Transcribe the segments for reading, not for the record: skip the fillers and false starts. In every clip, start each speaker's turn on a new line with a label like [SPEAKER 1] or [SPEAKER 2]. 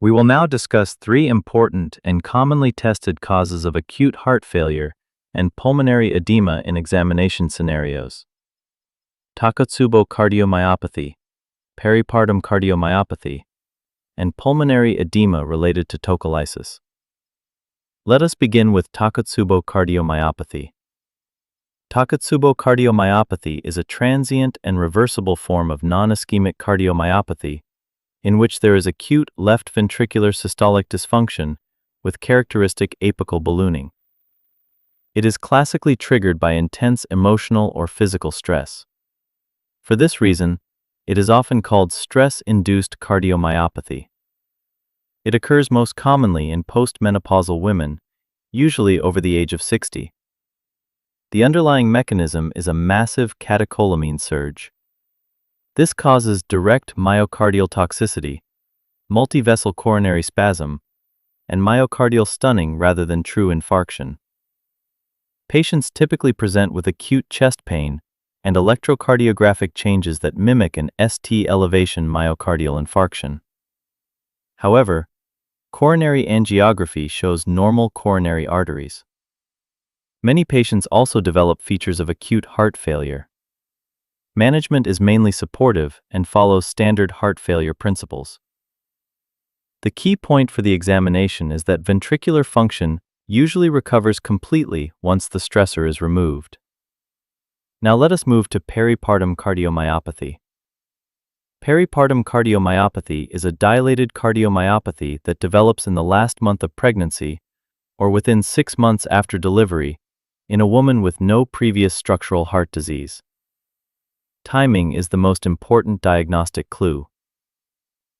[SPEAKER 1] We will now discuss three important and commonly tested causes of acute heart failure and pulmonary edema in examination scenarios. Takotsubo cardiomyopathy, peripartum cardiomyopathy, and pulmonary edema related to tocolysis. Let us begin with Takotsubo cardiomyopathy. Takotsubo cardiomyopathy is a transient and reversible form of non-ischemic cardiomyopathy in which there is acute left ventricular systolic dysfunction with characteristic apical ballooning. It is classically triggered by intense emotional or physical stress. For this reason, it is often called stress-induced cardiomyopathy. It occurs most commonly in postmenopausal women, usually over the age of 60. The underlying mechanism is a massive catecholamine surge. This causes direct myocardial toxicity, multivessel coronary spasm, and myocardial stunning rather than true infarction. Patients typically present with acute chest pain and electrocardiographic changes that mimic an ST elevation myocardial infarction. However, coronary angiography shows normal coronary arteries. Many patients also develop features of acute heart failure. Management is mainly supportive and follows standard heart failure principles. The key point for the examination is that ventricular function usually recovers completely once the stressor is removed. Now let us move to peripartum cardiomyopathy. Peripartum cardiomyopathy is a dilated cardiomyopathy that develops in the last month of pregnancy or within 6 months after delivery in a woman with no previous structural heart disease. Timing is the most important diagnostic clue.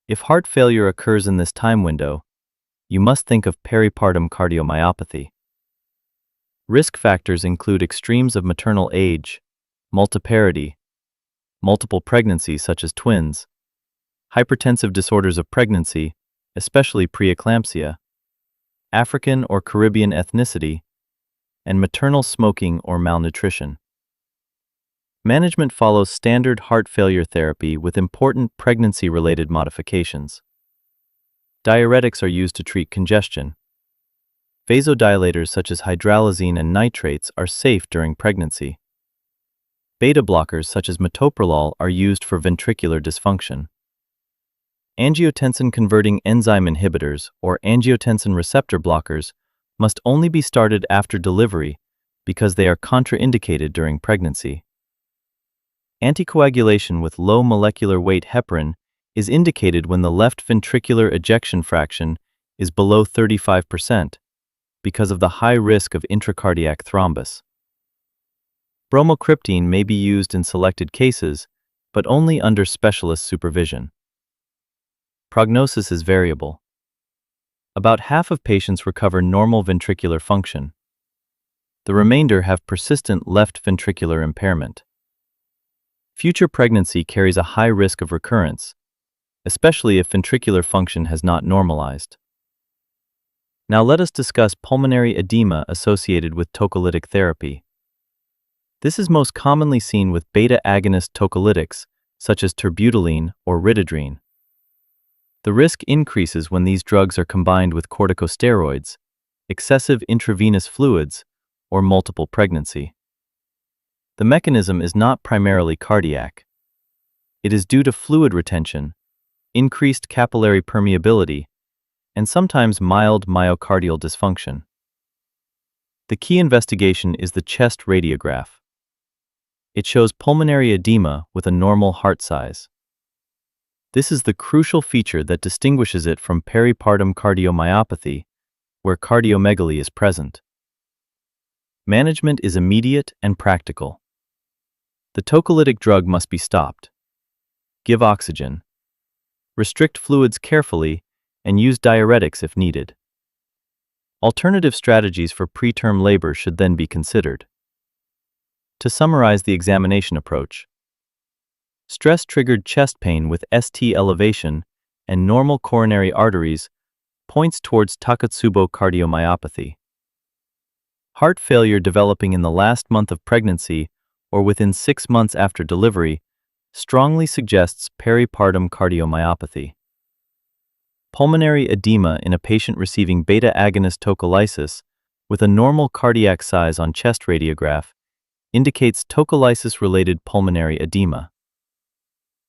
[SPEAKER 1] If heart failure occurs in this time window, you must think of peripartum cardiomyopathy. Risk factors include extremes of maternal age, multiparity, multiple pregnancies such as twins, hypertensive disorders of pregnancy, especially preeclampsia, African or Caribbean ethnicity, and maternal smoking or malnutrition. Management follows standard heart failure therapy with important pregnancy-related modifications. Diuretics are used to treat congestion. Vasodilators such as hydralazine and nitrates are safe during pregnancy. Beta blockers such as metoprolol are used for ventricular dysfunction. Angiotensin-converting enzyme inhibitors or angiotensin receptor blockers must only be started after delivery because they are contraindicated during pregnancy. Anticoagulation with low molecular weight heparin is indicated when the left ventricular ejection fraction is below 35% because of the high risk of intracardiac thrombus. Bromocriptine may be used in selected cases, but only under specialist supervision. Prognosis is variable. About half of patients recover normal ventricular function. The remainder have persistent left ventricular impairment. Future pregnancy carries a high risk of recurrence, especially if ventricular function has not normalized. Now let us discuss pulmonary edema associated with tocolytic therapy. This is most commonly seen with beta-agonist tocolytics, such as terbutaline or ridodrine. The risk increases when these drugs are combined with corticosteroids, excessive intravenous fluids, or multiple pregnancy. The mechanism is not primarily cardiac. It is due to fluid retention, increased capillary permeability, and sometimes mild myocardial dysfunction. The key investigation is the chest radiograph. It shows pulmonary edema with a normal heart size. This is the crucial feature that distinguishes it from peripartum cardiomyopathy, where cardiomegaly is present. Management is immediate and practical. The tocolytic drug must be stopped. Give oxygen. Restrict fluids carefully and use diuretics if needed. Alternative strategies for preterm labor should then be considered. To summarize the examination approach: stress-triggered chest pain with ST elevation and normal coronary arteries points towards Takotsubo cardiomyopathy. Heart failure developing in the last month of pregnancy or within 6 months after delivery strongly suggests peripartum cardiomyopathy. Pulmonary edema in a patient receiving beta-agonist tocolysis with a normal cardiac size on chest radiograph indicates tocolysis-related pulmonary edema.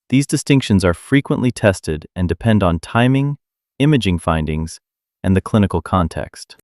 [SPEAKER 1] These distinctions are frequently tested and depend on timing, imaging findings, and the clinical context.